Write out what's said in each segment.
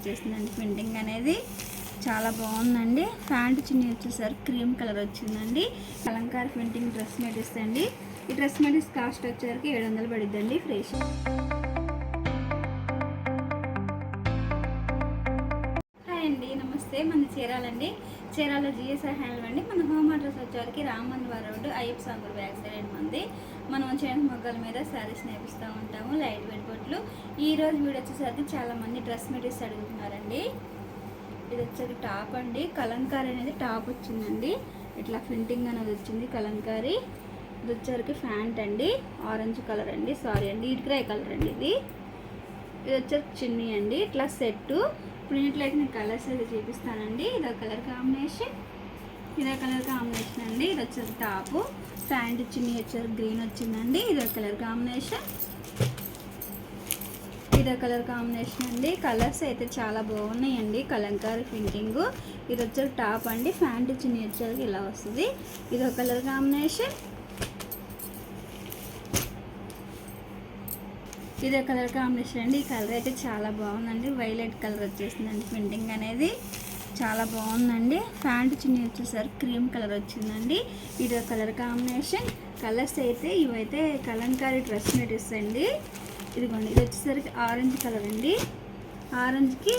వచ్చేసిందండి. ప్రింటింగ్ అనేది చాలా బాగుందండి. ప్యాంట్ చున్నీ వచ్చేసరికి క్రీమ్ కలర్ వచ్చిందండి. కలంకారీ ప్రింటింగ్ డ్రెస్ మెటీరియల్స్ అండి. ఈ డ్రెస్ మెటీరియల్స్ కాస్ట్ వచ్చేసరికి 700 పడిద్దండి ఫ్రెష్. హాయ్ అండి, నమస్తే. మన చీరాలండి. చీరాల జిఎస్ఆర్ హ్యాండ్ అండి. మన హోమ్ అడ్రస్ వచ్చేసరికి రామన్వార్ రోడ్డు, అయ్యప్ప సాంగుర్ బ్యాక్ సైడ్ మంది. మనం చేను మొగ్గల మీద శారీస్ నేర్పిస్తూ ఉంటాము, లైట్ వెయిట్ బొట్లు. ఈరోజు వీడియో వచ్చేసరికి చాలామంది డ్రెస్ మెటీరియల్స్ అడుగుతున్నారండి. ఇది వచ్చేసరికి టాప్ అండి. కలంకారీ అనేది టాప్ వచ్చిందండి. ఇట్లా ప్రింటింగ్ అనేది వచ్చింది కలంకారీ. ఇది వచ్చేసరికి ప్యాంట్ అండి, ఆరెంజ్ కలర్ అండి, సారీ అండి ఇటుకరాయ కలర్ అండి. ఇది వచ్చేసరికి చున్నీ అండి. ఇట్లా సెట్టు. ఇప్పుడు ఇట్లయితే నేను కలర్స్ అయితే చూపిస్తానండి. ఇదో కలర్ కాంబినేషన్, ఇదో కలర్ కాంబినేషన్ అండి. ఇది వచ్చేసరికి టాపు, ప్యాంట్ చున్నీ వచ్చేసరికి గ్రీన్ వచ్చిందండి. ఇదో కలర్ కాంబినేషన్, ఇదో కలర్ కాంబినేషన్ అండి. కలర్స్ అయితే చాలా బాగున్నాయండి. కలంకారీ ప్రింటింగ్. ఇది వచ్చేసి టాప్ అండి, ప్యాంట్ చున్నీ వచ్చేసరికి ఇలా వస్తుంది. ఇదో కలర్ కాంబినేషన్, ఇదే కలర్ కాంబినేషన్ అండి. ఈ కలర్ అయితే చాలా బాగుందండి. వైలెట్ కలర్ వచ్చేసిందండి. ప్రింటింగ్ అనేది చాలా బాగుందండి. ప్యాంట్ చున్నీ వచ్చేసరికి క్రీమ్ కలర్ వచ్చిందండి. ఇదే కలర్ కాంబినేషన్. కలర్స్ అయితే ఇవైతే కలంకారీ డ్రెస్ మెటీరియల్స్ అండి. ఇదిగోండి, ఇది వచ్చేసరికి ఆరెంజ్ కలర్ అండి. ఆరెంజ్కి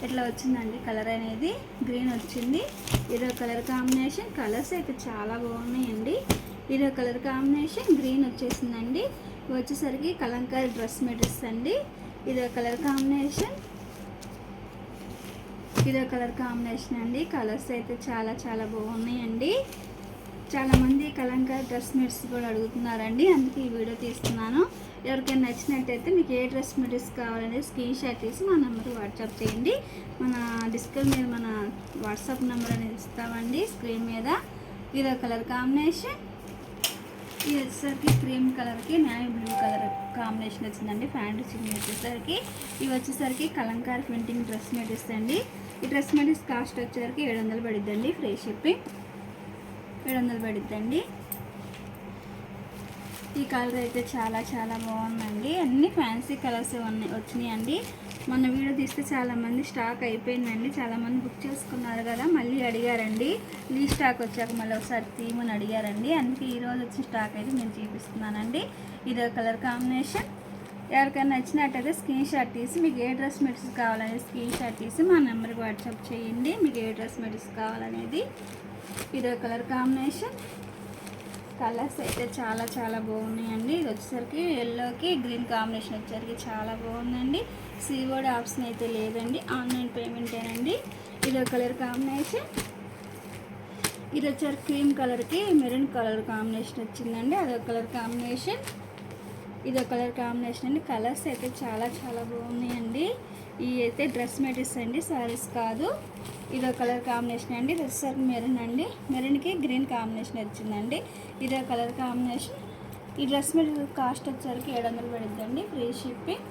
ఇట్లా వచ్చిందండి కలర్ అనేది. గ్రీన్ వచ్చింది. ఇదో కలర్ కాంబినేషన్. కలర్స్ అయితే చాలా బాగున్నాయండి. ఇదో కలర్ కాంబినేషన్, గ్రీన్ వచ్చేసిందండి. వచ్చేసరికి కలంకారీ డ్రెస్ మెటీరియల్స్ అండి. ఇదో కలర్ కాంబినేషన్, ఇదో కలర్ కాంబినేషన్ అండి. కలర్స్ అయితే చాలా చాలా బాగున్నాయండి. చాలామంది కలంకారీ డ్రెస్ మెటీరియల్స్ కూడా అడుగుతున్నారండి, అందుకే ఈ వీడియో తీస్తున్నాను. ఎవరికైనా నచ్చినట్టయితే మీకు ఏ డ్రెస్ మెటీరియల్స్ కావాలనేది స్క్రీన్ షాట్ తీసి మా నెంబర్కి వాట్సాప్ చేయండి. మన డిస్ప్లే మీద మన వాట్సాప్ నెంబర్ అనేది ఇస్తామండి స్క్రీన్ మీద. ఇదో కలర్ కాంబినేషన్, ఇది వచ్చేసరికి క్రీమ్ కలర్కి నేవీ బ్లూ కలర్ కాంబినేషన్ వచ్చిందండి. ప్యాంటు చున్నీ వచ్చేసరికి ఇవి వచ్చేసరికి కలంకారీ ప్రింటింగ్ డ్రెస్ మెటీరియల్స్ అండి. ఈ డ్రెస్ మెటీరియల్స్ కాస్ట్ వచ్చేసరికి 700 పడిద్దండి ఫ్రీ షిప్పింగ్. 700 పడిద్దండి. ఈ కలర్ అయితే చాలా చాలా బాగుందండి. అన్ని ఫ్యాన్సీ కలర్స్ వచ్చినాయండి. మొన్న వీడియో తీస్తే చాలామంది స్టాక్ అయిపోయిందండి. చాలామంది బుక్ చేసుకున్నారు కదా, మళ్ళీ అడిగారండి. లీ స్టాక్ వచ్చాక మళ్ళీ ఒకసారి తీమని అడిగారండి. అందుకే ఈరోజు వచ్చిన స్టాక్ అయితే నేను చూపిస్తున్నానండి. ఇదో కలర్ కాంబినేషన్. ఎవరికైనా నచ్చినట్టయితే స్క్రీన్ షాట్ తీసి మీకు ఏ డ్రెస్ మెటీరియల్స్ కావాలనేది స్క్రీన్ షాట్ తీసి మా నెంబర్కి వాట్సాప్ చేయండి, మీకు ఏ డ్రెస్ మెటీరియల్స్ కావాలనేది. ఇదో కలర్ కాంబినేషన్. కలర్స్ అయితే చాలా చాలా బాగున్నాయండి. ఇది వచ్చేసరికి ఎల్లోకి గ్రీన్ కాంబినేషన్ వచ్చేసరికి చాలా బాగుందండి. సిఓడి ఆప్షన్ అయితే లేదండి, ఆన్లైన్ పేమెంటేనండి. ఇదో కలర్ కాంబినేషన్. ఇది వచ్చేసరికి క్రీమ్ కలర్కి మెరూన్ కలర్ కాంబినేషన్ వచ్చిందండి. అదో కలర్ కాంబినేషన్, ఇదో కలర్ కాంబినేషన్ అండి. కలర్స్ అయితే చాలా చాలా బాగున్నాయండి. ఇవి అయితే డ్రెస్ మెటీరియల్స్ అండి, సారీస్ కాదు. ఇదో కలర్ కాంబినేషన్ అండి. ఇది వచ్చేసరికి మెరూన్ అండి, మెరూన్కి గ్రీన్ కాంబినేషన్ వచ్చిందండి. ఇదో కలర్ కాంబినేషన్. ఈ డ్రెస్ మెటీరియల్ కాస్ట్ వచ్చేసరికి 700 పడుద్దండి ఫ్రీ షిప్పింగ్.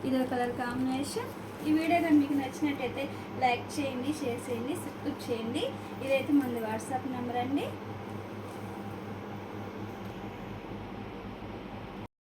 ఇదో కలర్ కాంబినేషన్. ఈ వీడియో కానీ మీకు నచ్చినట్టయితే లైక్ చేయండి, షేర్ చేయండి, సబ్స్క్రైబ్ చేయండి. ఇదైతే మన వాట్సాప్ నెంబర్ అండి.